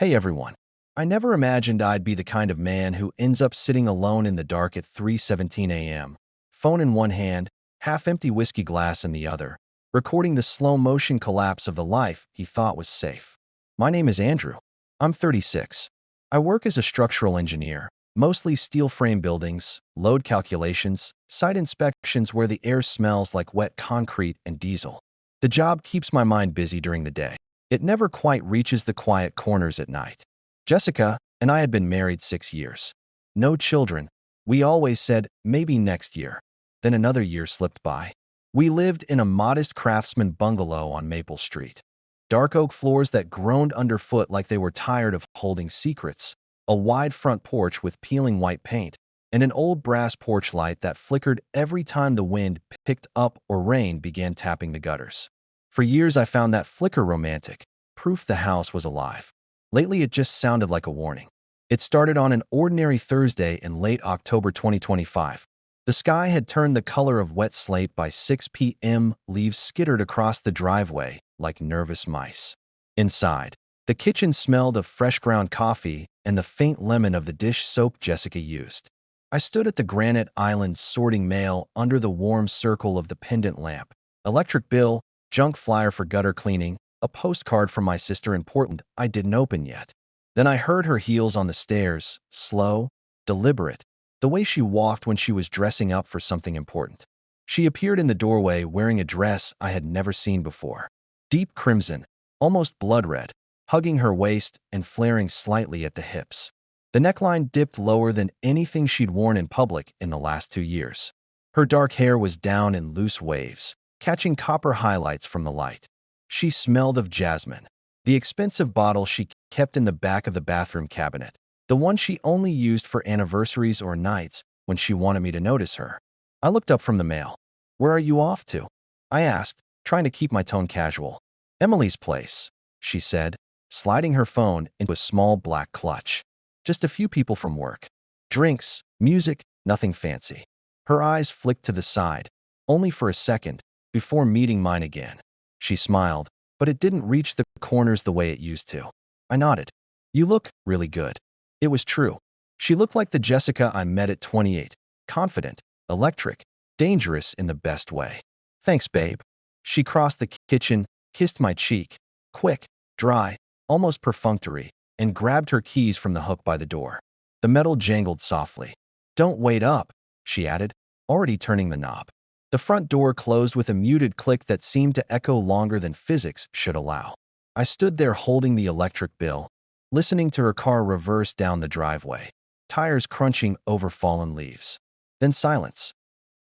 Hey everyone. I never imagined I'd be the kind of man who ends up sitting alone in the dark at 3:17 a.m., phone in one hand, half-empty whiskey glass in the other, recording the slow-motion collapse of the life he thought was safe. My name is Andrew. I'm 36. I work as a structural engineer, mostly steel frame buildings, load calculations, site inspections where the air smells like wet concrete and diesel. The job keeps my mind busy during the day. It never quite reaches the quiet corners at night. Jessica and I had been married 6 years. No children. We always said, maybe next year. Then another year slipped by. We lived in a modest craftsman bungalow on Maple Street. Dark oak floors that groaned underfoot like they were tired of holding secrets, a wide front porch with peeling white paint, and an old brass porch light that flickered every time the wind picked up or rain began tapping the gutters. For years I found that flicker romantic, proof the house was alive. Lately it just sounded like a warning. It started on an ordinary Thursday in late October 2025. The sky had turned the color of wet slate by 6 p.m. Leaves skittered across the driveway like nervous mice. Inside, the kitchen smelled of fresh ground coffee and the faint lemon of the dish soap Jessica used. I stood at the granite island sorting mail under the warm circle of the pendant lamp. Electric bill, junk flyer for gutter cleaning, a postcard from my sister in Portland I didn't open yet. Then I heard her heels on the stairs, slow, deliberate, the way she walked when she was dressing up for something important. She appeared in the doorway wearing a dress I had never seen before. Deep crimson, almost blood red, hugging her waist and flaring slightly at the hips. The neckline dipped lower than anything she'd worn in public in the last 2 years. Her dark hair was down in loose waves, catching copper highlights from the light. She smelled of jasmine, the expensive bottle she kept in the back of the bathroom cabinet, the one she only used for anniversaries or nights when she wanted me to notice her. I looked up from the mail. "Where are you off to?" I asked, trying to keep my tone casual. "Emily's place," she said, sliding her phone into a small black clutch. "Just a few people from work. Drinks, music, nothing fancy." Her eyes flicked to the side, only for a second, before meeting mine again. She smiled, but it didn't reach the corners the way it used to. I nodded. "You look really good." It was true. She looked like the Jessica I met at 28, confident, electric, dangerous in the best way. "Thanks, babe." She crossed the kitchen, kissed my cheek, quick, dry, almost perfunctory, and grabbed her keys from the hook by the door. The metal jangled softly. "Don't wait up," she added, already turning the knob. The front door closed with a muted click that seemed to echo longer than physics should allow. I stood there holding the electric bill, listening to her car reverse down the driveway, tires crunching over fallen leaves. Then silence.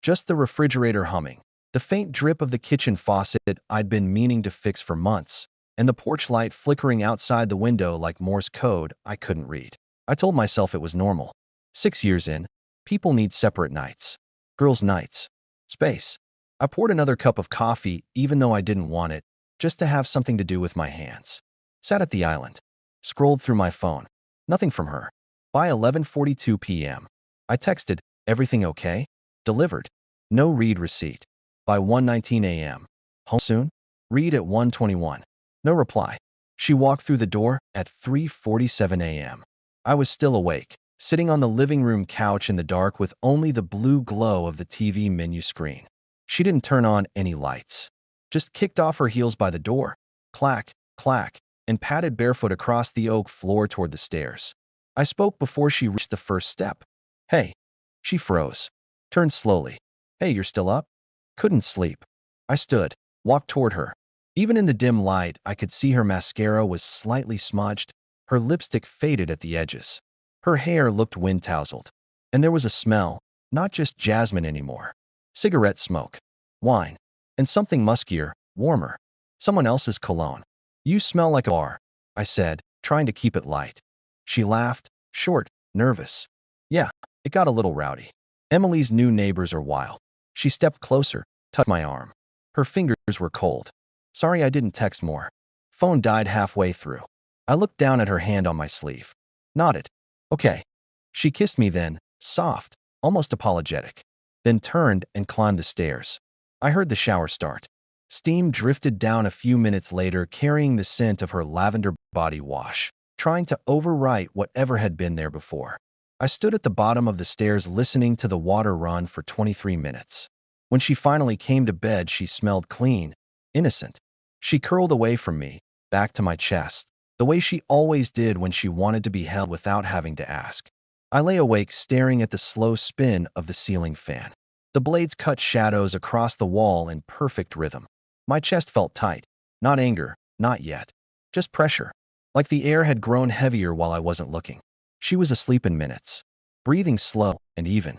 Just the refrigerator humming, the faint drip of the kitchen faucet I'd been meaning to fix for months, and the porch light flickering outside the window like Morse code I couldn't read. I told myself it was normal. 6 years in, people need separate nights. Girls' nights. Space. I poured another cup of coffee, even though I didn't want it, just to have something to do with my hands. Sat at the island. Scrolled through my phone. Nothing from her. By 11:42 p.m. I texted, "Everything okay?" Delivered. No read receipt. By 1:19 a.m. Home soon? Read at 1:21. No reply. She walked through the door at 3:47 a.m. I was still awake, sitting on the living room couch in the dark with only the blue glow of the TV menu screen. She didn't turn on any lights. Just kicked off her heels by the door. Clack, clack, and padded barefoot across the oak floor toward the stairs. I spoke before she reached the first step. "Hey." She froze. Turned slowly. "Hey, you're still up?" "Couldn't sleep." I stood, walked toward her. Even in the dim light, I could see her mascara was slightly smudged, her lipstick faded at the edges. Her hair looked wind-tousled. And there was a smell, not just jasmine anymore. Cigarette smoke, wine, and something muskier, warmer. Someone else's cologne. "You smell like a bar," I said, trying to keep it light. She laughed, short, nervous. "Yeah, it got a little rowdy. Emily's new neighbors are wild." She stepped closer, touched my arm. Her fingers were cold. "Sorry I didn't text more." Phone died halfway through. I looked down at her hand on my sleeve. Nodded. "Okay." She kissed me then, soft, almost apologetic. Then turned and climbed the stairs. I heard the shower start. Steam drifted down a few minutes later, carrying the scent of her lavender body wash. trying to overwrite whatever had been there before. I stood at the bottom of the stairs listening to the water run for 23 minutes. When she finally came to bed, she smelled clean, innocent. She curled away from me, back to my chest, the way she always did when she wanted to be held without having to ask. I lay awake staring at the slow spin of the ceiling fan. The blades cut shadows across the wall in perfect rhythm. My chest felt tight. Not anger, not yet. Just pressure. Like the air had grown heavier while I wasn't looking. She was asleep in minutes, breathing slow and even.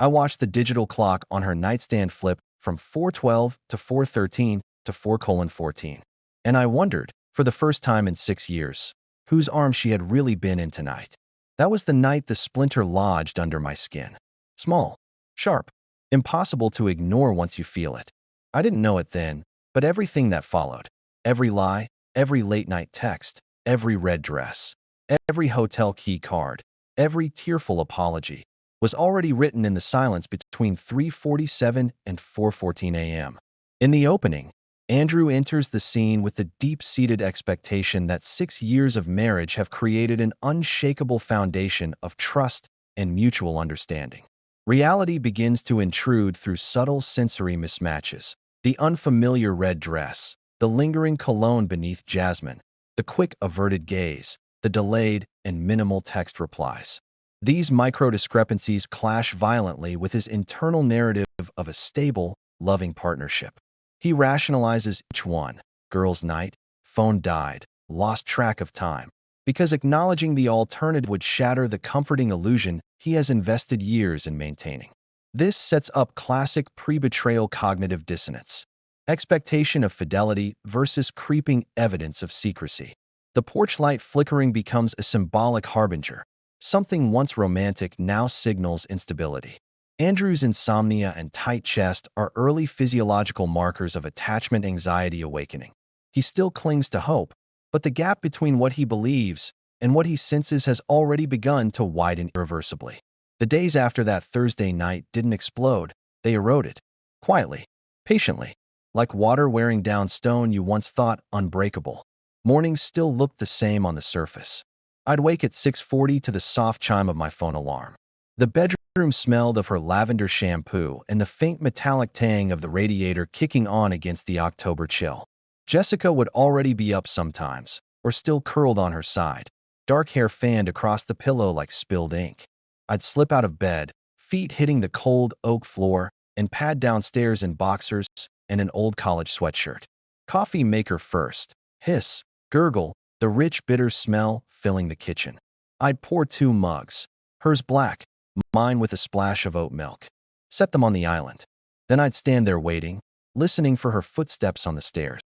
I watched the digital clock on her nightstand flip from 4:12 to 4:13 to 4:14. And I wondered, for the first time in 6 years, whose arm she had really been in tonight. That was the night the splinter lodged under my skin. Small, sharp, impossible to ignore once you feel it. I didn't know it then, but everything that followed, every lie, every late-night text, every red dress, every hotel key card, every tearful apology, was already written in the silence between 3:47 and 4:14 a.m. In the opening, Andrew enters the scene with the deep-seated expectation that 6 years of marriage have created an unshakable foundation of trust and mutual understanding. Reality begins to intrude through subtle sensory mismatches. The unfamiliar red dress, the lingering cologne beneath jasmine, the quick averted gaze, the delayed and minimal text replies. These micro-discrepancies clash violently with his internal narrative of a stable, loving partnership. He rationalizes each one: girls' night, phone died, lost track of time, because acknowledging the alternative would shatter the comforting illusion he has invested years in maintaining. This sets up classic pre-betrayal cognitive dissonance. Expectation of fidelity versus creeping evidence of secrecy. The porch light flickering becomes a symbolic harbinger. Something once romantic now signals instability. Andrew's insomnia and tight chest are early physiological markers of attachment anxiety awakening. He still clings to hope, but the gap between what he believes and what he senses has already begun to widen irreversibly. The days after that Thursday night didn't explode, they eroded. Quietly, patiently, like water wearing down stone you once thought unbreakable. Mornings still looked the same on the surface. I'd wake at 6:40 to the soft chime of my phone alarm. The bedroom smelled of her lavender shampoo and the faint metallic tang of the radiator kicking on against the October chill. Jessica would already be up sometimes, or still curled on her side, dark hair fanned across the pillow like spilled ink. I'd slip out of bed, feet hitting the cold oak floor, and pad downstairs in boxers and an old college sweatshirt. Coffee maker first. Hiss, gurgle, the rich bitter smell filling the kitchen. I'd pour 2 mugs, hers black, mine with a splash of oat milk. Set them on the island. Then I'd stand there waiting, listening for her footsteps on the stairs.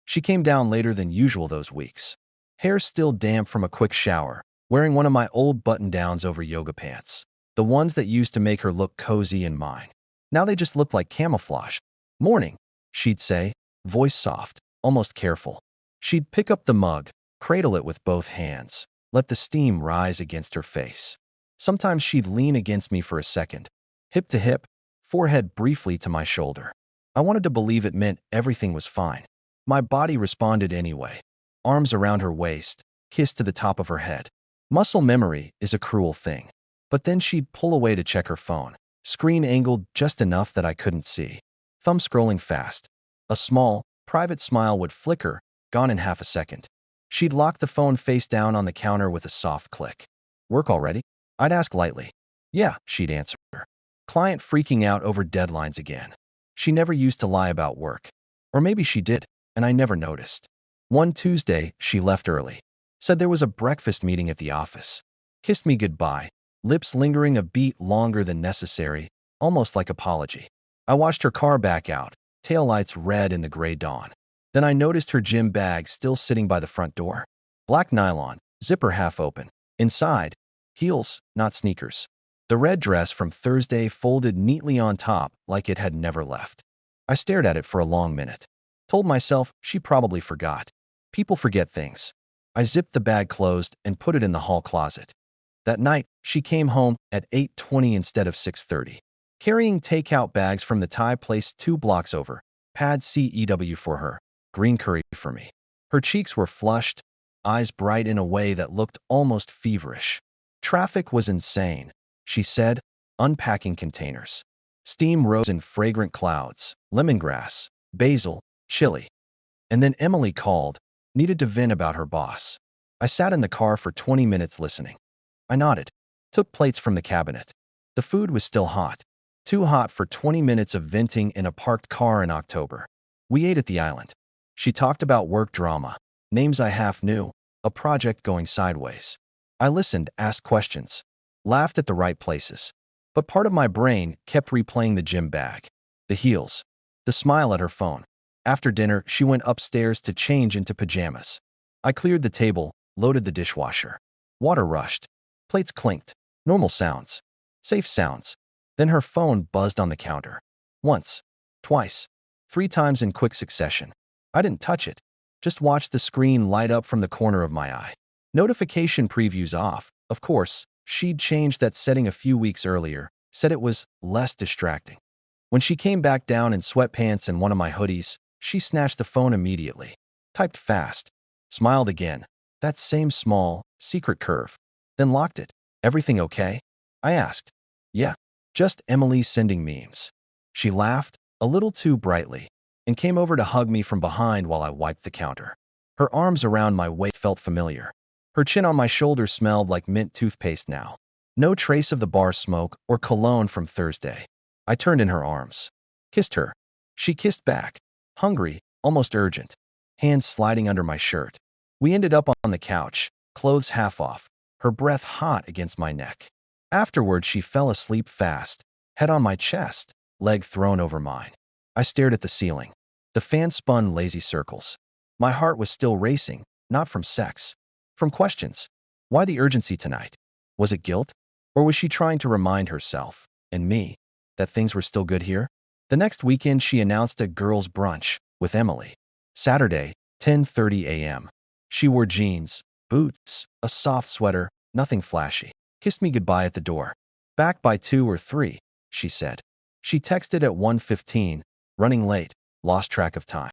She came down later than usual those weeks. Hair still damp from a quick shower, wearing one of my old button-downs over yoga pants. The ones that used to make her look cozy and mine. Now they just looked like camouflage. "Morning," she'd say, voice soft, almost careful. She'd pick up the mug, cradle it with both hands, let the steam rise against her face. Sometimes she'd lean against me for a second, hip to hip, forehead briefly to my shoulder. I wanted to believe it meant everything was fine. My body responded anyway. Arms around her waist, kiss to the top of her head. Muscle memory is a cruel thing. But then she'd pull away to check her phone, screen angled just enough that I couldn't see. Thumb scrolling fast. A small, private smile would flicker, gone in half a second. She'd lock the phone face down on the counter with a soft click. "Work already?" I'd ask lightly. "Yeah," she'd answer. Client freaking out over deadlines again. She never used to lie about work. Or maybe she did, and I never noticed. One Tuesday, she left early. Said there was a breakfast meeting at the office. Kissed me goodbye, lips lingering a beat longer than necessary, almost like apology. I watched her car back out, taillights red in the gray dawn. Then I noticed her gym bag still sitting by the front door. Black nylon, zipper half open. Inside, heels, not sneakers. The red dress from Thursday folded neatly on top like it had never left. I stared at it for a long minute. Told myself she probably forgot. People forget things. I zipped the bag closed and put it in the hall closet. That night, she came home at 8:20 instead of 6:30. Carrying takeout bags from the Thai place 2 blocks over. Pad CEW for her. Green curry for me. Her cheeks were flushed, eyes bright in a way that looked almost feverish. Traffic was insane, she said, unpacking containers. Steam rose in fragrant clouds, lemongrass, basil, chili. And then Emily called, needed to vent about her boss. I sat in the car for 20 minutes listening. I nodded, took plates from the cabinet. The food was still hot. Too hot for 20 minutes of venting in a parked car in October. We ate at the island. She talked about work drama, names I half knew, a project going sideways. I listened, asked questions, laughed at the right places. But part of my brain kept replaying the gym bag, the heels, the smile at her phone. After dinner, she went upstairs to change into pajamas. I cleared the table, loaded the dishwasher. Water rushed. Plates clinked. Normal sounds. Safe sounds. Then her phone buzzed on the counter. Once. Twice. 3 times in quick succession. I didn't touch it. Just watched the screen light up from the corner of my eye. Notification previews off. Of course, she'd changed that setting a few weeks earlier, said it was less distracting. When she came back down in sweatpants and one of my hoodies, she snatched the phone immediately. Typed fast. Smiled again. That same small, secret curve. Then locked it. Everything okay? I asked. Yeah. Just Emily sending memes. She laughed, a little too brightly, and came over to hug me from behind while I wiped the counter. Her arms around my waist felt familiar. Her chin on my shoulder smelled like mint toothpaste now. No trace of the bar smoke or cologne from Thursday. I turned in her arms. Kissed her. She kissed back. Hungry, almost urgent. Hands sliding under my shirt. We ended up on the couch, clothes half off, her breath hot against my neck. Afterward, she fell asleep fast, head on my chest, leg thrown over mine. I stared at the ceiling. The fan spun lazy circles. My heart was still racing, not from sex. From questions. Why the urgency tonight? Was it guilt? Or was she trying to remind herself, and me, that things were still good here? The next weekend, she announced a girls' brunch with Emily. Saturday, 10:30 a.m. She wore jeans, boots, a soft sweater, nothing flashy. Kissed me goodbye at the door. Back by 2 or 3, she said. She texted at 1:15, running late, lost track of time.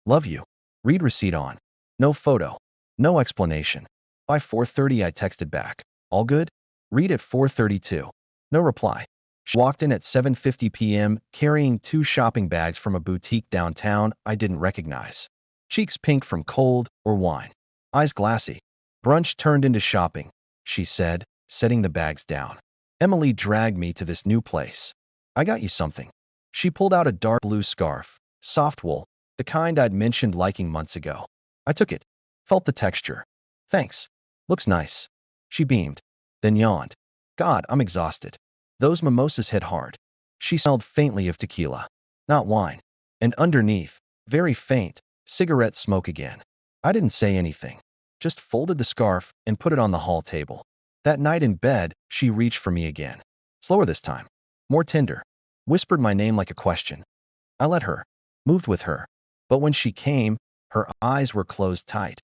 Love you. Read receipt on. No photo. No explanation. By 4:30, I texted back. All good? Read at 4:32. No reply. She walked in at 7:50 p.m., carrying 2 shopping bags from a boutique downtown I didn't recognize. Cheeks pink from cold or wine. Eyes glassy. Brunch turned into shopping, she said, setting the bags down. Emily dragged me to this new place. I got you something. She pulled out a dark blue scarf, soft wool, the kind I'd mentioned liking months ago. I took it, felt the texture. Thanks. Looks nice. She beamed, then yawned. God, I'm exhausted. Those mimosas hit hard. She smelled faintly of tequila, not wine. And underneath, very faint, cigarette smoke again. I didn't say anything, just folded the scarf and put it on the hall table. That night in bed, she reached for me again. Slower this time. More tender. Whispered my name like a question. I let her. Moved with her. But when she came, her eyes were closed tight.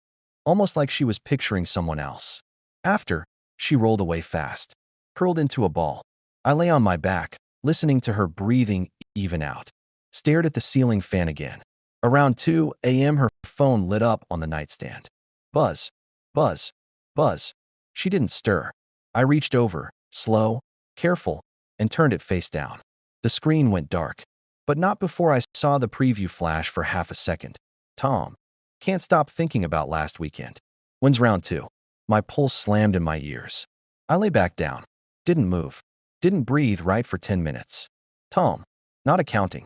Almost like she was picturing someone else. After, she rolled away fast. Curled into a ball. I lay on my back, listening to her breathing even out. Stared at the ceiling fan again. Around 2 a.m. her phone lit up on the nightstand. Buzz. Buzz. Buzz. She didn't stir. I reached over, slow, careful, and turned it face down. The screen went dark. But not before I saw the preview flash for half a second. Tom. Can't stop thinking about last weekend. When's round 2? My pulse slammed in my ears. I lay back down. Didn't move. Didn't breathe right for 10 minutes. Tom. Not accounting.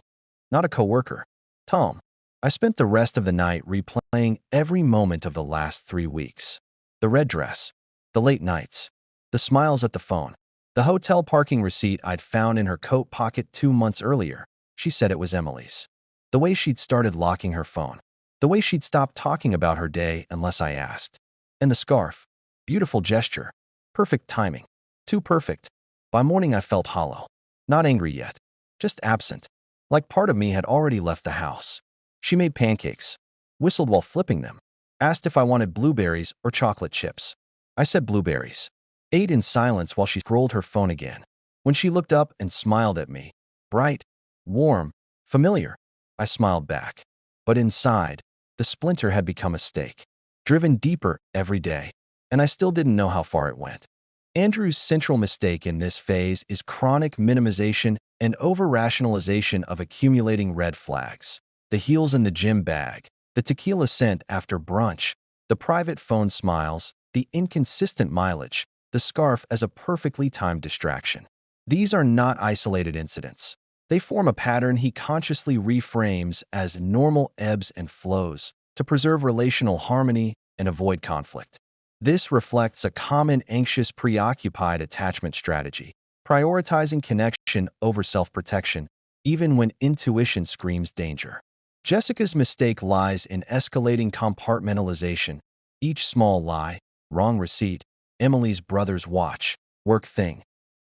Not a coworker. Tom. I spent the rest of the night replaying every moment of the last 3 weeks. The red dress. The late nights. The smiles at the phone. The hotel parking receipt I'd found in her coat pocket 2 months earlier. She said it was Emily's. The way she'd started locking her phone. The way she'd stopped talking about her day unless I asked. And the scarf. Beautiful gesture. Perfect timing. Too perfect. By morning I felt hollow. Not angry yet. Just absent. Like part of me had already left the house. She made pancakes. Whistled while flipping them. Asked if I wanted blueberries or chocolate chips. I said blueberries. Ate in silence while she scrolled her phone again. When she looked up and smiled at me. Bright. Warm. Familiar. I smiled back. But inside, the splinter had become a steak. driven deeper every day, and I still didn't know how far it went. Andrew's central mistake in this phase is chronic minimization and over-rationalization of accumulating red flags. The heels in the gym bag, the tequila scent after brunch, the private phone smiles, the inconsistent mileage, the scarf as a perfectly timed distraction. These are not isolated incidents. They form a pattern he consciously reframes as normal ebbs and flows to preserve relational harmony and avoid conflict. This reflects a common anxious, preoccupied attachment strategy, prioritizing connection over self-protection, even when intuition screams danger. Jessica's mistake lies in escalating compartmentalization. Each small lie, wrong receipt, Emily's brother's watch, work thing,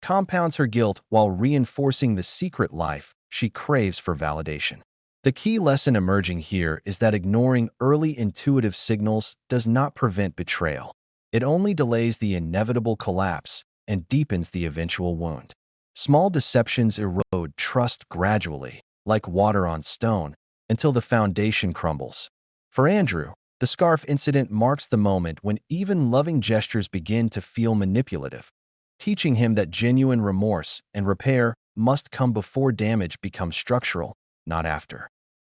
compounds her guilt while reinforcing the secret life she craves for validation. The key lesson emerging here is that ignoring early intuitive signals does not prevent betrayal. It only delays the inevitable collapse and deepens the eventual wound. Small deceptions erode trust gradually, like water on stone, until the foundation crumbles. For Andrew, the scarf incident marks the moment when even loving gestures begin to feel manipulative, teaching him that genuine remorse and repair must come before damage becomes structural, not after.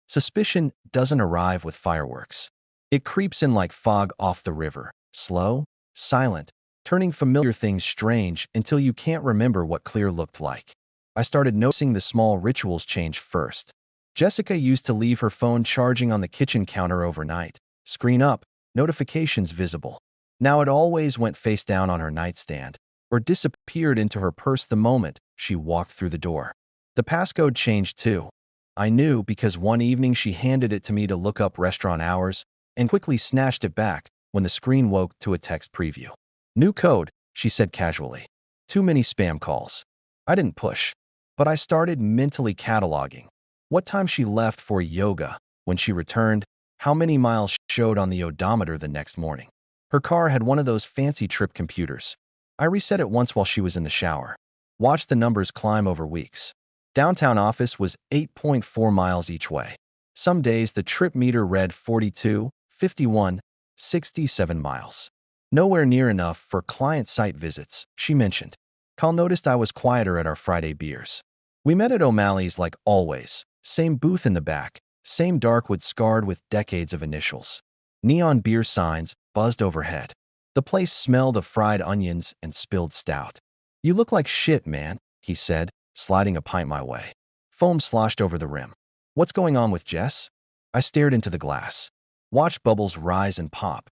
Suspicion doesn't arrive with fireworks. It creeps in like fog off the river, slow, silent, turning familiar things strange until you can't remember what clear looked like. I started noticing the small rituals change first. Jessica used to leave her phone charging on the kitchen counter overnight, screen up, notifications visible. Now it always went face down on her nightstand, or disappeared into her purse the moment she walked through the door. The passcode changed too. I knew because one evening she handed it to me to look up restaurant hours and quickly snatched it back when the screen woke to a text preview. New code, she said casually. Too many spam calls. I didn't push, but I started mentally cataloging. What time she left for yoga, when she returned, how many miles showed on the odometer the next morning. Her car had one of those fancy trip computers. I reset it once while she was in the shower. Watched the numbers climb over weeks. Downtown office was 8.4 miles each way. Some days the trip meter read 42, 51, 67 miles. Nowhere near enough for client site visits, she mentioned. Carl noticed I was quieter at our Friday beers. We met at O'Malley's like always. Same booth in the back, same dark wood scarred with decades of initials. Neon beer signs buzzed overhead. The place smelled of fried onions and spilled stout. You look like shit, man, he said, sliding a pint my way. Foam sloshed over the rim. What's going on with Jess? I stared into the glass. Watched bubbles rise and pop.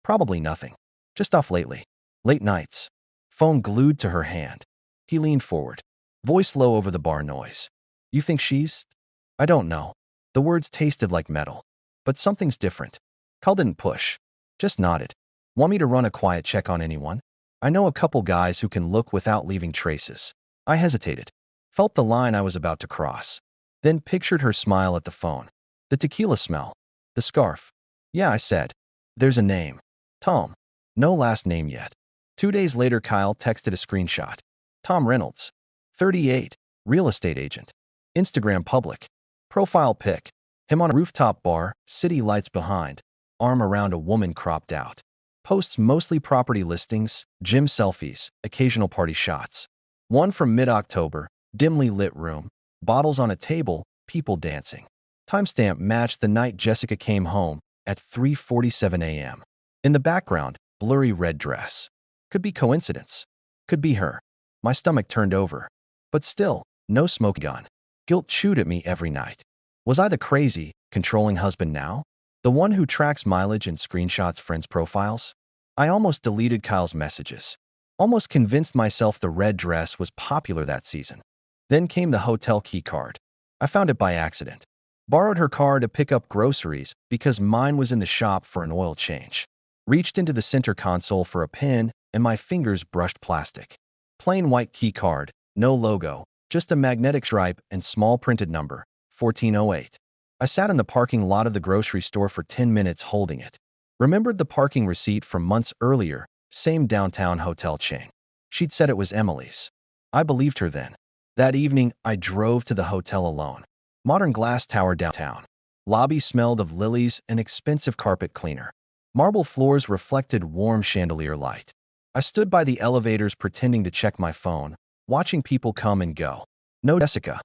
Probably nothing. Just off lately. Late nights. Phone glued to her hand. He leaned forward. Voice low over the bar noise. You think she's? I don't know. The words tasted like metal. But something's different. Carl didn't push. Just nodded. Want me to run a quiet check on anyone? I know a couple guys who can look without leaving traces. I hesitated. Felt the line I was about to cross. Then pictured her smile at the phone. The tequila smell. The scarf. Yeah, I said. There's a name. Tom. No last name yet. 2 days later, Kyle texted a screenshot. Tom Reynolds. 38. Real estate agent. Instagram public. Profile pic. Him on a rooftop bar, city lights behind. Arm around a woman cropped out. Posts mostly property listings, gym selfies, occasional party shots. One from mid-October, dimly lit room. Bottles on a table, people dancing. Timestamp matched the night Jessica came home at 3:47 a.m. In the background, blurry red dress. Could be coincidence. Could be her. My stomach turned over. But still, no smoke gun. Guilt chewed at me every night. Was I the crazy, controlling husband now? The one who tracks mileage and screenshots friends' profiles? I almost deleted Kyle's messages. Almost convinced myself the red dress was popular that season. Then came the hotel key card. I found it by accident. Borrowed her car to pick up groceries because mine was in the shop for an oil change. Reached into the center console for a pen and my fingers brushed plastic. Plain white key card, no logo, just a magnetic stripe and small printed number, 1408. I sat in the parking lot of the grocery store for 10 minutes holding it. Remembered the parking receipt from months earlier, same downtown hotel chain. She'd said it was Emily's. I believed her then. That evening, I drove to the hotel alone. Modern glass tower downtown. Lobby smelled of lilies and expensive carpet cleaner. Marble floors reflected warm chandelier light. I stood by the elevators pretending to check my phone, watching people come and go. No Jessica.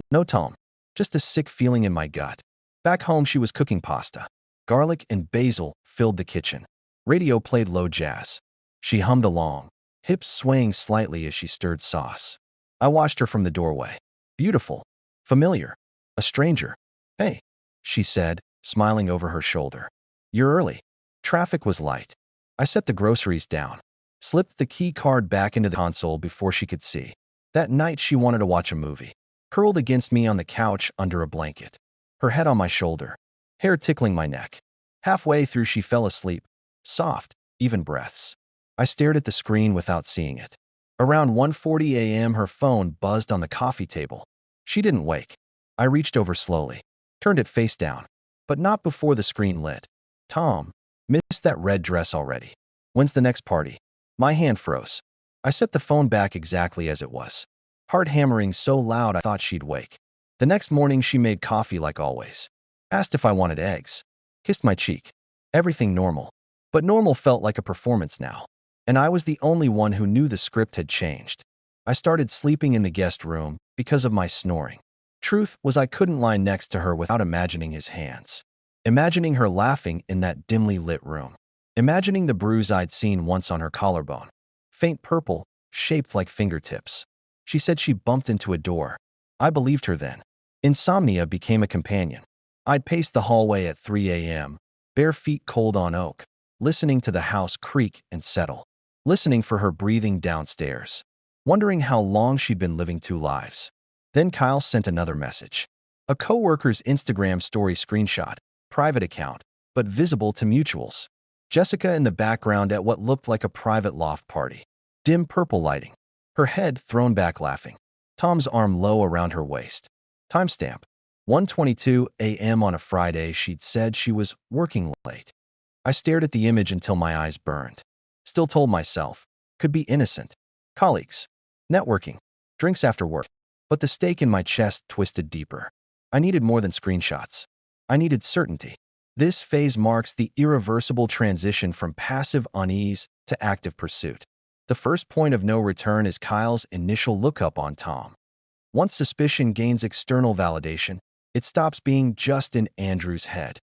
No Tom. Just a sick feeling in my gut. Back home, she was cooking pasta. Garlic and basil filled the kitchen. Radio played low jazz. She hummed along, hips swaying slightly as she stirred sauce. I watched her from the doorway. Beautiful. Familiar. A stranger. Hey, she said, smiling over her shoulder. You're early. Traffic was light. I set the groceries down, slipped the key card back into the console before she could see. That night she wanted to watch a movie. Curled against me on the couch under a blanket, her head on my shoulder, hair tickling my neck. Halfway through she fell asleep, soft, even breaths. I stared at the screen without seeing it. Around 1:40 a.m. her phone buzzed on the coffee table. She didn't wake. I reached over slowly, turned it face down, but not before the screen lit. Tom, missed that red dress already. When's the next party? My hand froze. I set the phone back exactly as it was, heart hammering so loud I thought she'd wake. The next morning she made coffee like always. Asked if I wanted eggs. Kissed my cheek. Everything normal. But normal felt like a performance now. And I was the only one who knew the script had changed. I started sleeping in the guest room because of my snoring. Truth was I couldn't lie next to her without imagining his hands. Imagining her laughing in that dimly lit room. Imagining the bruise I'd seen once on her collarbone. Faint purple, shaped like fingertips. She said she bumped into a door. I believed her then. Insomnia became a companion. I'd pace the hallway at 3 a.m., bare feet cold on oak, listening to the house creak and settle. Listening for her breathing downstairs. Wondering how long she'd been living two lives. Then Kyle sent another message. A coworker's Instagram story screenshot. Private account, but visible to mutuals. Jessica in the background at what looked like a private loft party. Dim purple lighting. Her head thrown back laughing. Tom's arm low around her waist. Timestamp. 1:22 a.m. on a Friday. She'd said she was working late. I stared at the image until my eyes burned. Still told myself. Could be innocent. Colleagues. Networking. Drinks after work. But the stake in my chest twisted deeper. I needed more than screenshots. I needed certainty. This phase marks the irreversible transition from passive unease to active pursuit. The first point of no return is Kyle's initial lookup on Tom. Once suspicion gains external validation, it stops being just in Andrew's head.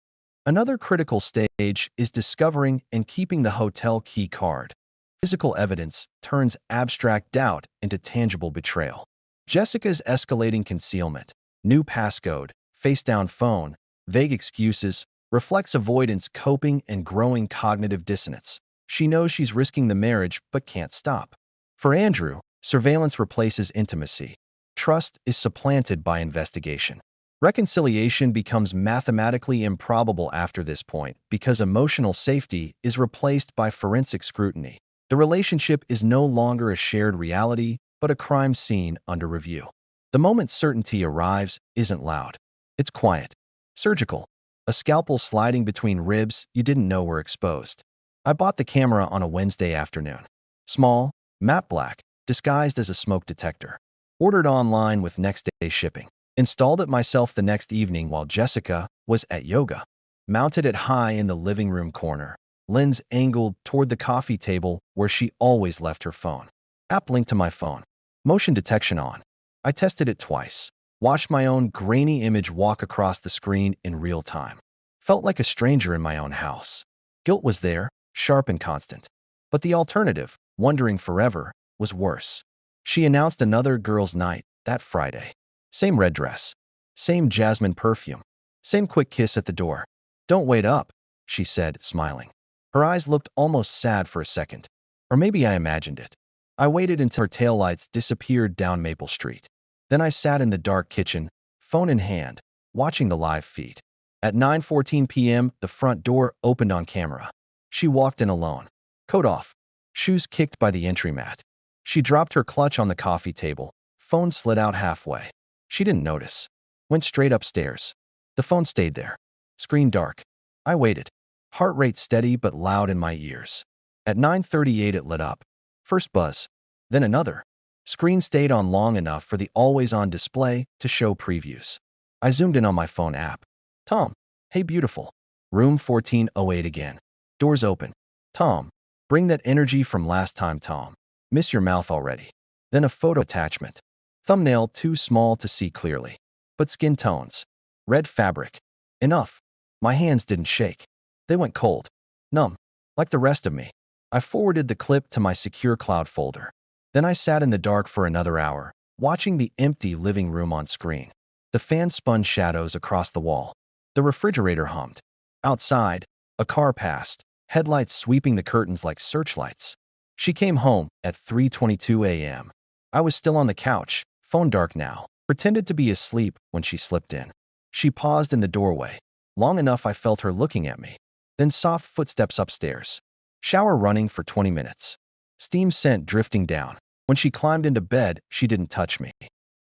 Another critical stage is discovering and keeping the hotel key card. Physical evidence turns abstract doubt into tangible betrayal. Jessica's escalating concealment, new passcode, face-down phone, vague excuses, reflects avoidance, coping, and growing cognitive dissonance. She knows she's risking the marriage but can't stop. For Andrew, surveillance replaces intimacy. Trust is supplanted by investigation. Reconciliation becomes mathematically improbable after this point because emotional safety is replaced by forensic scrutiny. The relationship is no longer a shared reality, but a crime scene under review. The moment certainty arrives isn't loud. It's quiet. Surgical. A scalpel sliding between ribs you didn't know were exposed. I bought the camera on a Wednesday afternoon. Small, matte black, disguised as a smoke detector. Ordered online with next-day shipping. Installed it myself the next evening while Jessica was at yoga. Mounted it high in the living room corner. Lens angled toward the coffee table where she always left her phone. App linked to my phone. Motion detection on. I tested it twice. Watched my own grainy image walk across the screen in real time. Felt like a stranger in my own house. Guilt was there, sharp and constant. But the alternative, wondering forever, was worse. She announced another girls' night that Friday. Same red dress. Same jasmine perfume. Same quick kiss at the door. Don't wait up, she said, smiling. Her eyes looked almost sad for a second. Or maybe I imagined it. I waited until her taillights disappeared down Maple Street. Then I sat in the dark kitchen, phone in hand, watching the live feed. At 9:14 p.m., the front door opened on camera. She walked in alone. Coat off. Shoes kicked by the entry mat. She dropped her clutch on the coffee table. Phone slid out halfway. She didn't notice. Went straight upstairs. The phone stayed there. Screen dark. I waited. Heart rate steady but loud in my ears. At 9:38 it lit up. First buzz. Then another. Screen stayed on long enough for the always-on display to show previews. I zoomed in on my phone app. Tom. Hey beautiful. Room 1408 again. Doors open. Tom. Bring that energy from last time, Tom. Miss your mouth already. Then a photo attachment. Thumbnail too small to see clearly. But skin tones. Red fabric. Enough. My hands didn't shake. They went cold. Numb. Like the rest of me. I forwarded the clip to my secure cloud folder. Then I sat in the dark for another hour, watching the empty living room on screen. The fan spun shadows across the wall. The refrigerator hummed. Outside, a car passed, headlights sweeping the curtains like searchlights. She came home at 3:22 a.m. I was still on the couch, phone dark now, pretended to be asleep when she slipped in. She paused in the doorway. Long enough I felt her looking at me. Then soft footsteps upstairs. Shower running for 20 minutes. Steam scent drifting down. When she climbed into bed, she didn't touch me.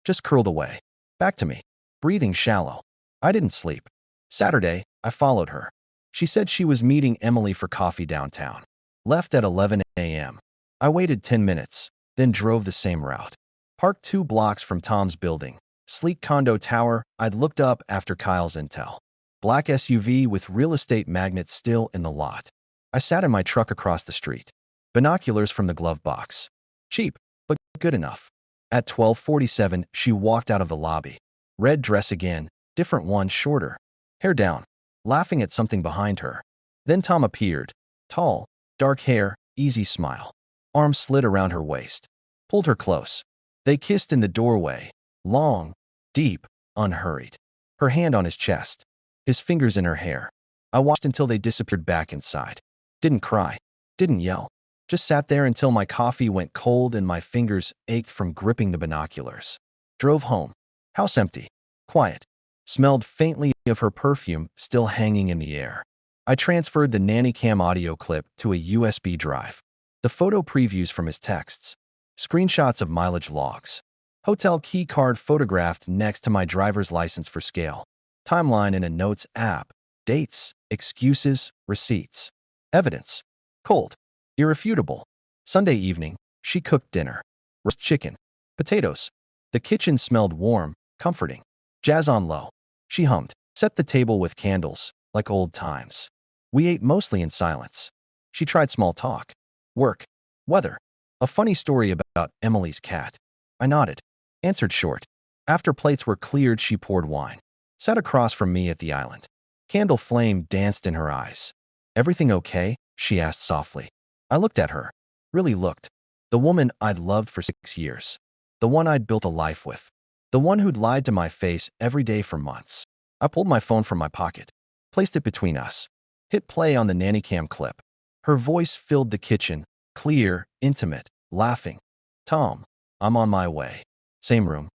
Just curled away. Back to me. Breathing shallow. I didn't sleep. Saturday, I followed her. She said she was meeting Emily for coffee downtown. Left at 11 a.m. I waited 10 minutes, then drove the same route. Parked 2 blocks from Tom's building. Sleek condo tower I'd looked up after Kyle's intel. Black SUV with real estate magnets still in the lot. I sat in my truck across the street. Binoculars from the glove box. Cheap, but good enough. At 12:47, she walked out of the lobby. Red dress again, different one, shorter. Hair down, laughing at something behind her. Then Tom appeared. Tall, dark hair, easy smile. Arms slid around her waist. Pulled her close. They kissed in the doorway. Long, deep, unhurried. Her hand on his chest. His fingers in her hair. I watched until they disappeared back inside. Didn't cry. Didn't yell. Just sat there until my coffee went cold and my fingers ached from gripping the binoculars. Drove home. House empty. Quiet. Smelled faintly of her perfume still hanging in the air. I transferred the nanny cam audio clip to a USB drive. The photo previews from his texts. Screenshots of mileage logs. Hotel key card photographed next to my driver's license for scale. Timeline in a notes app. Dates, excuses, receipts. Evidence. Cold. Irrefutable. Sunday evening, she cooked dinner. Roast chicken. Potatoes. The kitchen smelled warm, comforting. Jazz on low. She hummed. Set the table with candles, like old times. We ate mostly in silence. She tried small talk. Work. Weather. A funny story about Emily's cat. I nodded. Answered short. After plates were cleared, she poured wine. Sat across from me at the island. Candle flame danced in her eyes. Everything okay? She asked softly. I looked at her. Really looked. The woman I'd loved for 6 years. The one I'd built a life with. The one who'd lied to my face every day for months. I pulled my phone from my pocket. Placed it between us. Hit play on the nanny cam clip. Her voice filled the kitchen. Clear, intimate, laughing. Tom, I'm on my way. Same room.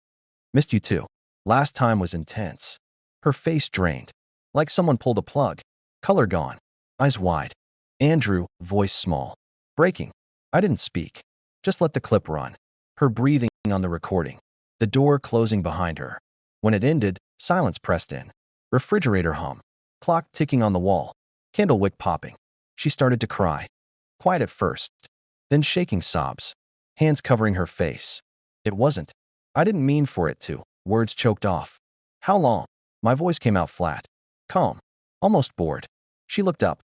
Missed you too. Last time was intense. Her face drained. Like someone pulled a plug. Color gone. Eyes wide. Andrew, voice small. Breaking. I didn't speak. Just let the clip run. Her breathing on the recording. The door closing behind her. When it ended, silence pressed in. Refrigerator hum. Clock ticking on the wall. Candle wick popping. She started to cry. Quiet at first. Then shaking sobs. Hands covering her face. It wasn't. I didn't mean for it to. Words choked off. How long? My voice came out flat. Calm. Almost bored. She looked up.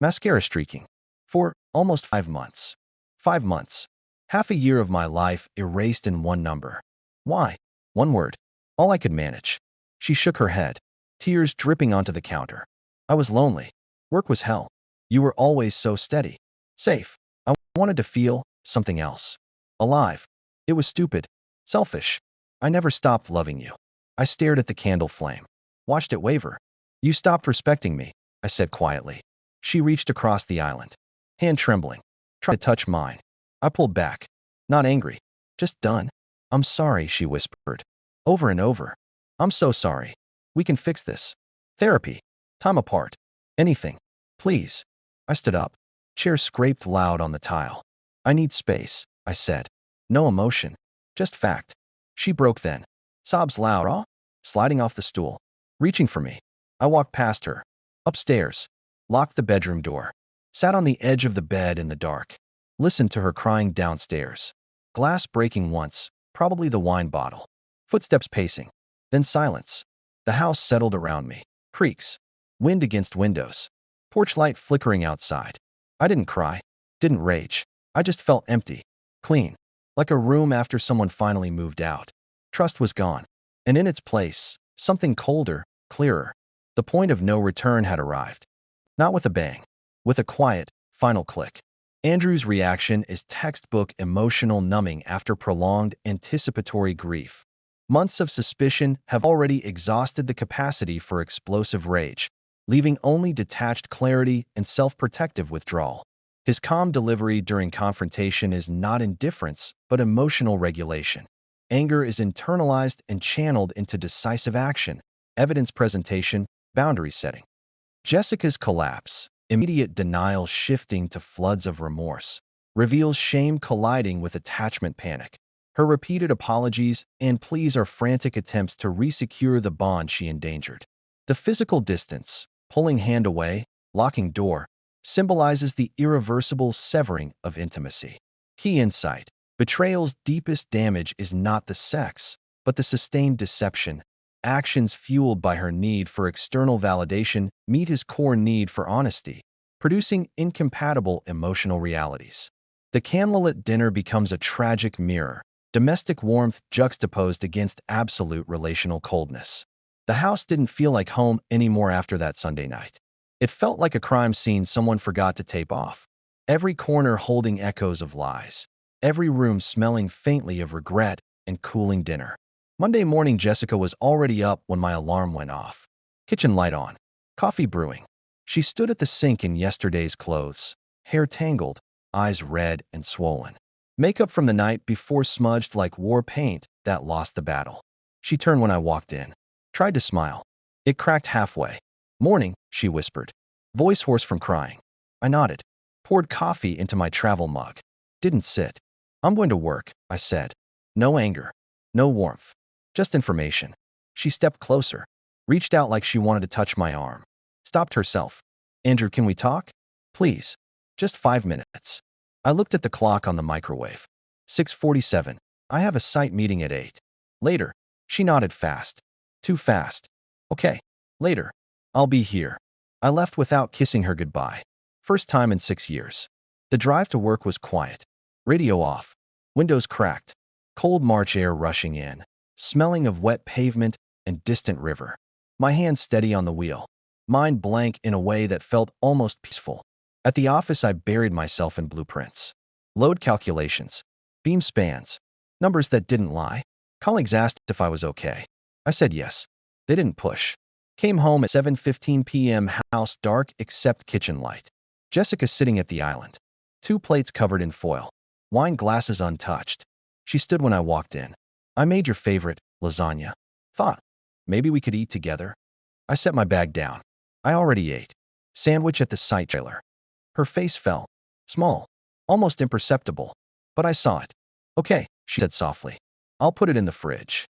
Mascara streaking. For almost 5 months. 5 months. Half a year of my life erased in one number. Why? One word. All I could manage. She shook her head. Tears dripping onto the counter. I was lonely. Work was hell. You were always so steady. Safe. I wanted to feel something else. Alive. It was stupid. Selfish. I never stopped loving you. I stared at the candle flame. Watched it waver. You stopped respecting me, I said quietly. She reached across the island. Hand trembling. Tried to touch mine. I pulled back. Not angry. Just done. I'm sorry, she whispered. Over and over. I'm so sorry. We can fix this. Therapy. Time apart. Anything. Please. I stood up. Chair scraped loud on the tile. I need space, I said. No emotion. Just fact. She broke then. Sobs loud, sliding off the stool. Reaching for me. I walked past her. Upstairs. Locked the bedroom door. Sat on the edge of the bed in the dark. Listened to her crying downstairs. Glass breaking once, probably the wine bottle. Footsteps pacing. Then silence. The house settled around me. Creaks. Wind against windows. Porch light flickering outside. I didn't cry, didn't rage. I just felt empty, clean, like a room after someone finally moved out. Trust was gone, and in its place, something colder, clearer. The point of no return had arrived. Not with a bang, with a quiet, final click. Andrew's reaction is textbook emotional numbing after prolonged anticipatory grief. Months of suspicion have already exhausted the capacity for explosive rage, leaving only detached clarity and self-protective withdrawal. His calm delivery during confrontation is not indifference, but emotional regulation. Anger is internalized and channeled into decisive action, evidence presentation, boundary setting. Jessica's collapse, immediate denial shifting to floods of remorse, reveals shame colliding with attachment panic. Her repeated apologies and pleas are frantic attempts to resecure the bond she endangered. The physical distance, pulling hand away, locking door, symbolizes the irreversible severing of intimacy. Key insight: betrayal's deepest damage is not the sex, but the sustained deception. Actions fueled by her need for external validation meet his core need for honesty, producing incompatible emotional realities. The candlelit dinner becomes a tragic mirror, domestic warmth juxtaposed against absolute relational coldness. The house didn't feel like home anymore after that Sunday night. It felt like a crime scene someone forgot to tape off. Every corner holding echoes of lies. Every room smelling faintly of regret and cooling dinner. Monday morning, Jessica was already up when my alarm went off. Kitchen light on. Coffee brewing. She stood at the sink in yesterday's clothes, hair tangled, eyes red and swollen. Makeup from the night before smudged like war paint that lost the battle. She turned when I walked in. Tried to smile. It cracked halfway. "Morning," she whispered, voice hoarse from crying. I nodded. Poured coffee into my travel mug. Didn't sit. "I'm going to work," I said. No anger. No warmth. Just information. She stepped closer, reached out like she wanted to touch my arm. Stopped herself. "Andrew, can we talk? Please. Just 5 minutes." I looked at the clock on the microwave. 6:47. "I have a site meeting at 8. Later." She nodded fast. Too fast. "Okay. Later. I'll be here." I left without kissing her goodbye. First time in 6 years. The drive to work was quiet. Radio off. Windows cracked. Cold March air rushing in. Smelling of wet pavement and distant river. My hands steady on the wheel. Mind blank in a way that felt almost peaceful. At the office, I buried myself in blueprints. Load calculations. Beam spans. Numbers that didn't lie. Colleagues asked if I was okay. I said yes. They didn't push. Came home at 7:15 p.m. House dark except kitchen light. Jessica sitting at the island. 2 plates covered in foil. Wine glasses untouched. She stood when I walked in. "I made your favorite, lasagna. Thought, maybe we could eat together." I set my bag down. I already ate. Sandwich at the site trailer. Her face fell. Small. Almost imperceptible. But I saw it. "Okay," she said softly. "I'll put it in the fridge."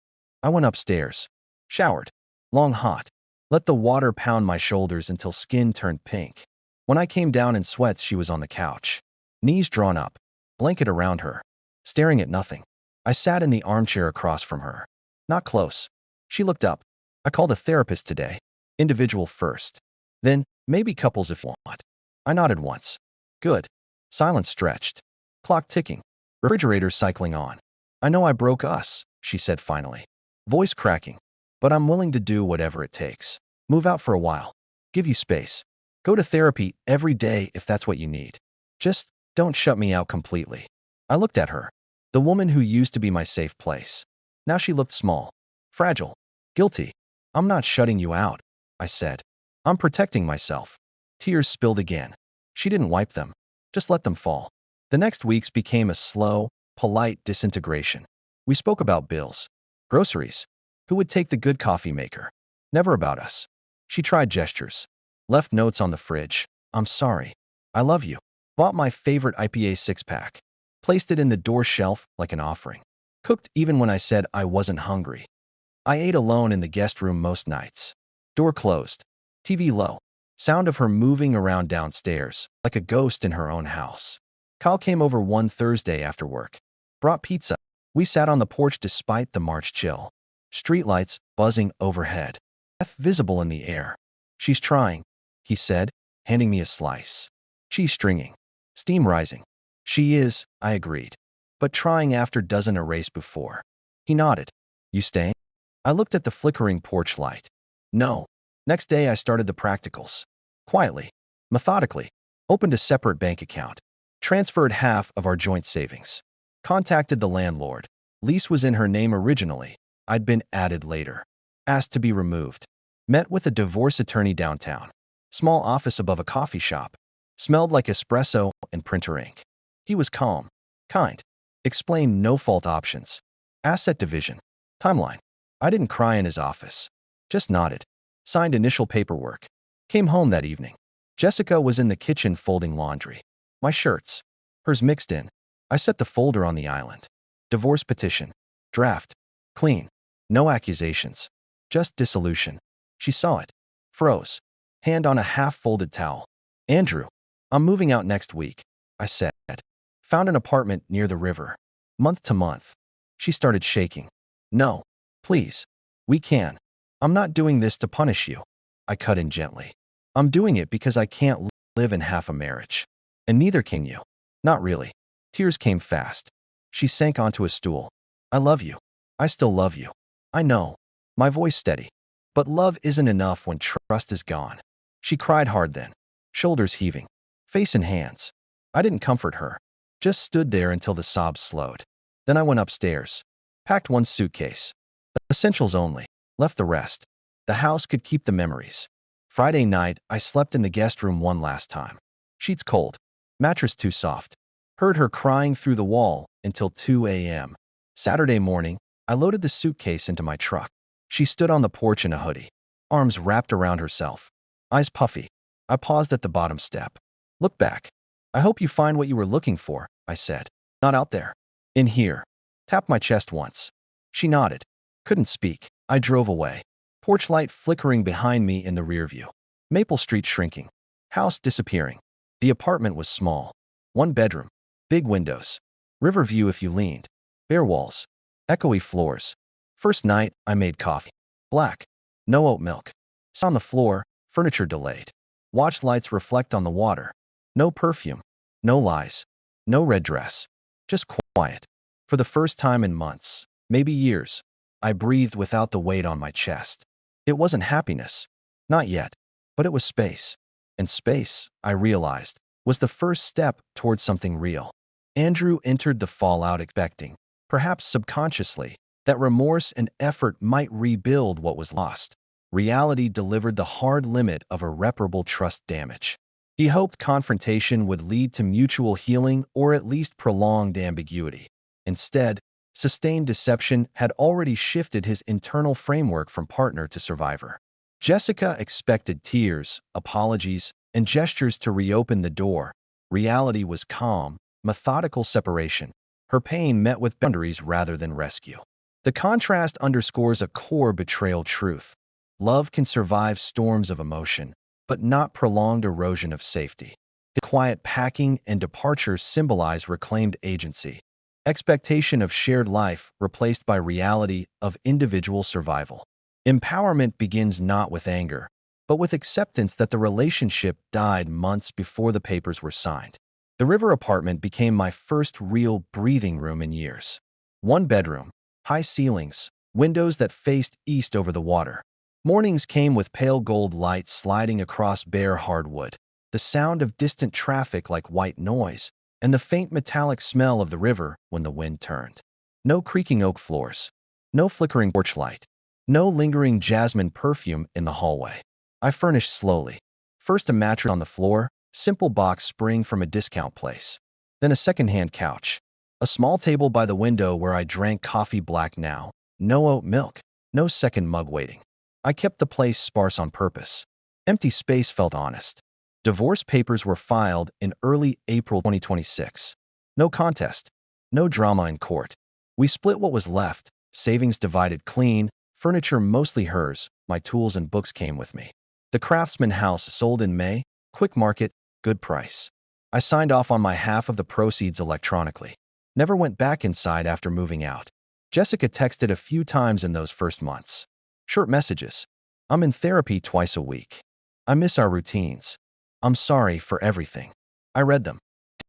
I went upstairs. Showered. Long hot. Let the water pound my shoulders until skin turned pink. When I came down in sweats, she was on the couch. Knees drawn up. Blanket around her. Staring at nothing. I sat in the armchair across from her. Not close. She looked up. "I called a therapist today. Individual first. Then, maybe couples if you want." I nodded once. "Good." Silence stretched. Clock ticking. Refrigerator cycling on. "I know I broke us," she said finally. Voice cracking. "But I'm willing to do whatever it takes. Move out for a while. Give you space. Go to therapy every day if that's what you need. Just don't shut me out completely." I looked at her. The woman who used to be my safe place. Now she looked small. Fragile. Guilty. "I'm not shutting you out," I said. "I'm protecting myself." Tears spilled again. She didn't wipe them. Just let them fall. The next weeks became a slow, polite disintegration. We spoke about bills. Groceries. Who would take the good coffee maker? Never about us. She tried gestures. Left notes on the fridge. "I'm sorry. I love you." Bought my favorite IPA 6-pack. Placed it in the door shelf like an offering. Cooked even when I said I wasn't hungry. I ate alone in the guest room most nights. Door closed. TV low. Sound of her moving around downstairs, like a ghost in her own house. Kyle came over one Thursday after work. Brought pizza. We sat on the porch despite the March chill. Streetlights buzzing overhead. Death visible in the air. "She's trying," he said, handing me a slice. Cheese stringing. Steam rising. She is, I agreed. But trying after doesn't erase before. He nodded. You staying? I looked at the flickering porch light. No. Next day I started the practicals. Quietly. Methodically. Opened a separate bank account. Transferred half of our joint savings. Contacted the landlord. Lease was in her name originally. I'd been added later. Asked to be removed. Met with a divorce attorney downtown. Small office above a coffee shop. Smelled like espresso and printer ink. He was calm. Kind. Explained no-fault options. Asset division. Timeline. I didn't cry in his office. Just nodded. Signed initial paperwork. Came home that evening. Jessica was in the kitchen folding laundry. My shirts. Hers mixed in. I set the folder on the island. Divorce petition. Draft. Clean. No accusations. Just dissolution. She saw it. Froze. Hand on a half-folded towel. Andrew. I'm moving out next week, I said. Found an apartment near the river. Month to month. She started shaking. No. Please. We can. I'm not doing this to punish you. I cut in gently. I'm doing it because I can't live in half a marriage. And neither can you. Not really. Tears came fast. She sank onto a stool. I love you. I still love you. I know. My voice steady. But love isn't enough when trust is gone. She cried hard then. Shoulders heaving. Face in hands. I didn't comfort her. Just stood there until the sobs slowed. Then I went upstairs. Packed one suitcase. Essentials only. Left the rest. The house could keep the memories. Friday night, I slept in the guest room one last time. Sheets cold. Mattress too soft. Heard her crying through the wall until 2 a.m. Saturday morning, I loaded the suitcase into my truck. She stood on the porch in a hoodie. Arms wrapped around herself. Eyes puffy. I paused at the bottom step. Look back. I hope you find what you were looking for, I said. Not out there. In here. Tapped my chest once. She nodded. Couldn't speak. I drove away. Porch light flickering behind me in the rear view. Maple Street shrinking. House disappearing. The apartment was small. One bedroom. Big windows. River view if you leaned. Bare walls. Echoey floors. First night, I made coffee. Black. No oat milk. Sat on the floor, furniture delayed. Watched lights reflect on the water. No perfume. No lies. No red dress. Just quiet. For the first time in months, maybe years, I breathed without the weight on my chest. It wasn't happiness. Not yet. But it was space. And space, I realized, was the first step towards something real. Andrew entered the fallout expecting, perhaps subconsciously, that remorse and effort might rebuild what was lost. Reality delivered the hard limit of irreparable trust damage. He hoped confrontation would lead to mutual healing or at least prolonged ambiguity. Instead, sustained deception had already shifted his internal framework from partner to survivor. Jessica expected tears, apologies, and gestures to reopen the door. Reality was calm, methodical separation. Her pain met with boundaries rather than rescue. The contrast underscores a core betrayal truth. Love can survive storms of emotion, but not prolonged erosion of safety. The quiet packing and departure symbolize reclaimed agency. Expectation of shared life replaced by reality of individual survival. Empowerment begins not with anger, but with acceptance that the relationship died months before the papers were signed. The river apartment became my first real breathing room in years. One bedroom, high ceilings, windows that faced east over the water. Mornings came with pale gold light sliding across bare hardwood, the sound of distant traffic like white noise, and the faint metallic smell of the river when the wind turned. No creaking oak floors. No flickering porch light. No lingering jasmine perfume in the hallway. I furnished slowly. First a mattress on the floor, simple box spring from a discount place. Then a second-hand couch. A small table by the window where I drank coffee black now. No oat milk. No second mug waiting. I kept the place sparse on purpose. Empty space felt honest. Divorce papers were filed in early April 2026. No contest. No drama in court. We split what was left, savings divided clean, furniture mostly hers, my tools and books came with me. The Craftsman house sold in May, quick market, good price. I signed off on my half of the proceeds electronically. Never went back inside after moving out. Jessica texted a few times in those first months. Short messages. I'm in therapy twice a week. I miss our routines. I'm sorry for everything. I read them.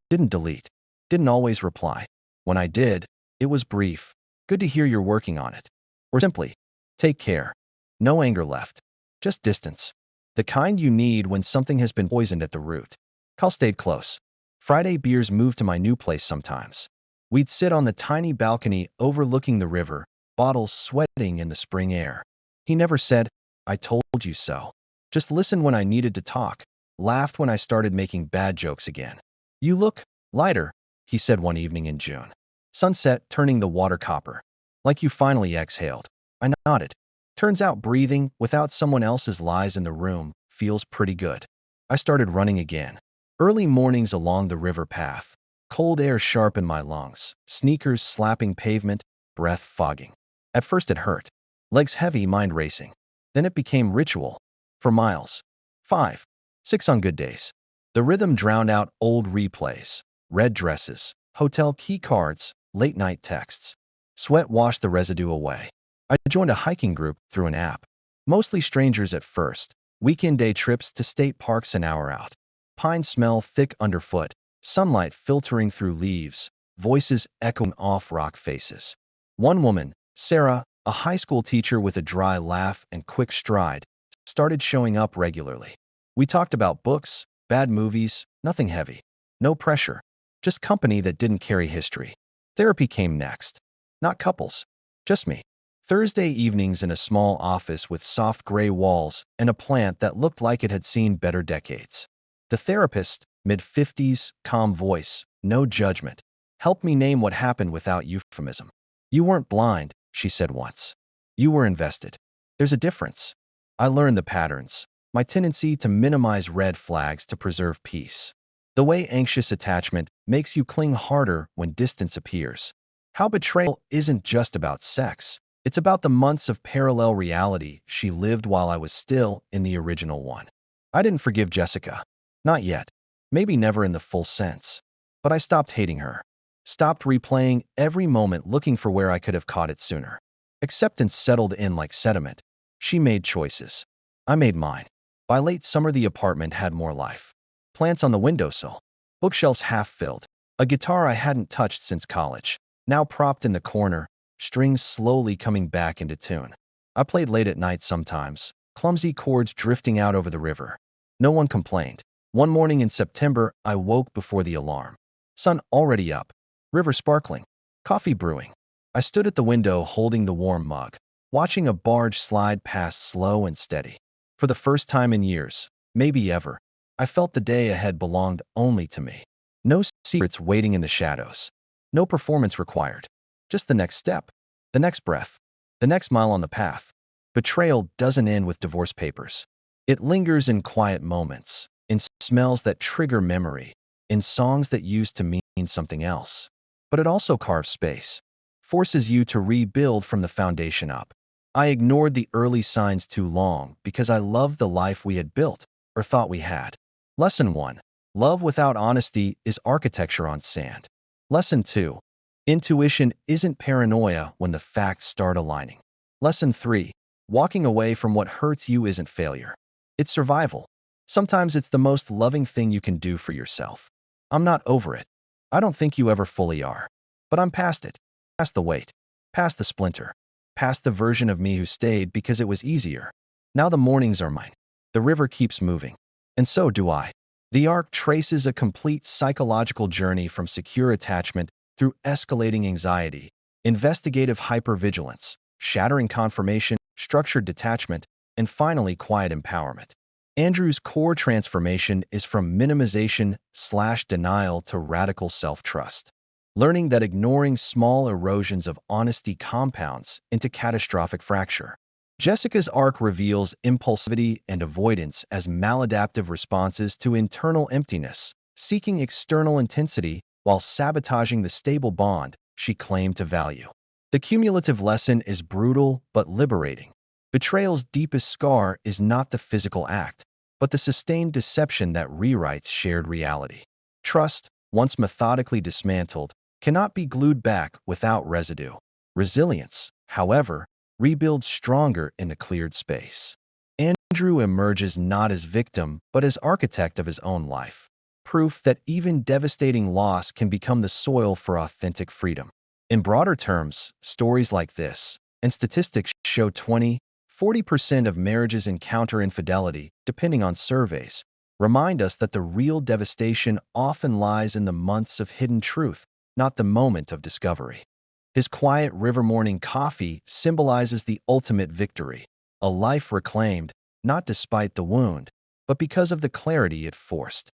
Didn't delete. Didn't always reply. When I did, it was brief. Good to hear you're working on it. Or simply, take care. No anger left. Just distance. The kind you need when something has been poisoned at the root. Cal stayed close. Friday beers moved to my new place sometimes. We'd sit on the tiny balcony overlooking the river, bottles sweating in the spring air. He never said, "I told you so." Just listened when I needed to talk, laughed when I started making bad jokes again. "You look lighter," he said one evening in June. Sunset turning the water copper. "Like you finally exhaled." I nodded. Turns out breathing without someone else's lies in the room feels pretty good. I started running again. Early mornings along the river path. Cold air sharp in my lungs, sneakers slapping pavement, breath fogging. At first it hurt. Legs heavy, mind racing. Then it became ritual. For miles. 5, 6 on good days. The rhythm drowned out old replays, red dresses, hotel key cards, late-night texts. Sweat washed the residue away. I joined a hiking group through an app. Mostly strangers at first. Weekend day trips to state parks an hour out. Pine smell thick underfoot. Sunlight filtering through leaves. Voices echoing off rock faces. One woman, Sarah, a high school teacher with a dry laugh and quick stride, started showing up regularly. We talked about books, bad movies, nothing heavy. No pressure. Just company that didn't carry history. Therapy came next. Not couples. Just me. Thursday evenings in a small office with soft gray walls and a plant that looked like it had seen better decades. The therapist, mid-50s, calm voice, no judgment, helped me name what happened without euphemism. "You weren't blind," she said once. "You were invested." There's a difference. I learned the patterns. My tendency to minimize red flags to preserve peace. The way anxious attachment makes you cling harder when distance appears. How betrayal isn't just about sex. It's about the months of parallel reality she lived while I was still in the original one. I didn't forgive Jessica. Not yet. Maybe never in the full sense. But I stopped hating her. Stopped replaying every moment looking for where I could have caught it sooner. Acceptance settled in like sediment. She made choices. I made mine. By late summer, the apartment had more life. Plants on the windowsill. Bookshelves half filled. A guitar I hadn't touched since college. Now propped in the corner, strings slowly coming back into tune. I played late at night sometimes, clumsy chords drifting out over the river. No one complained. One morning in September, I woke before the alarm. Sun already up. River sparkling. Coffee brewing. I stood at the window holding the warm mug, watching a barge slide past slow and steady. For the first time in years, maybe ever, I felt the day ahead belonged only to me. No secrets waiting in the shadows. No performance required. Just the next step, the next breath, the next mile on the path. Betrayal doesn't end with divorce papers. It lingers in quiet moments, in smells that trigger memory, in songs that used to mean something else. But it also carves space, forces you to rebuild from the foundation up. I ignored the early signs too long because I loved the life we had built, or thought we had. Lesson 1. Love without honesty is architecture on sand. Lesson 2. Intuition isn't paranoia when the facts start aligning. Lesson 3. Walking away from what hurts you isn't failure. It's survival. Sometimes it's the most loving thing you can do for yourself. I'm not over it. I don't think you ever fully are. But I'm past it. Past the weight. Past the splinter. Past the version of me who stayed because it was easier. Now the mornings are mine. The river keeps moving. And so do I. The arc traces a complete psychological journey from secure attachment through escalating anxiety, investigative hypervigilance, shattering confirmation, structured detachment, and finally quiet empowerment. Andrew's core transformation is from minimization/denial to radical self-trust, learning that ignoring small erosions of honesty compounds into catastrophic fracture. Jessica's arc reveals impulsivity and avoidance as maladaptive responses to internal emptiness, seeking external intensity while sabotaging the stable bond she claimed to value. The cumulative lesson is brutal but liberating. Betrayal's deepest scar is not the physical act, but the sustained deception that rewrites shared reality. Trust, once methodically dismantled, cannot be glued back without residue. Resilience, however, rebuilds stronger in the cleared space. Andrew emerges not as victim, but as architect of his own life. Proof that even devastating loss can become the soil for authentic freedom. In broader terms, stories like this, and statistics show 40% of marriages encounter infidelity, depending on surveys, remind us that the real devastation often lies in the months of hidden truth, not the moment of discovery. His quiet river morning coffee symbolizes the ultimate victory, a life reclaimed, not despite the wound, but because of the clarity it forced.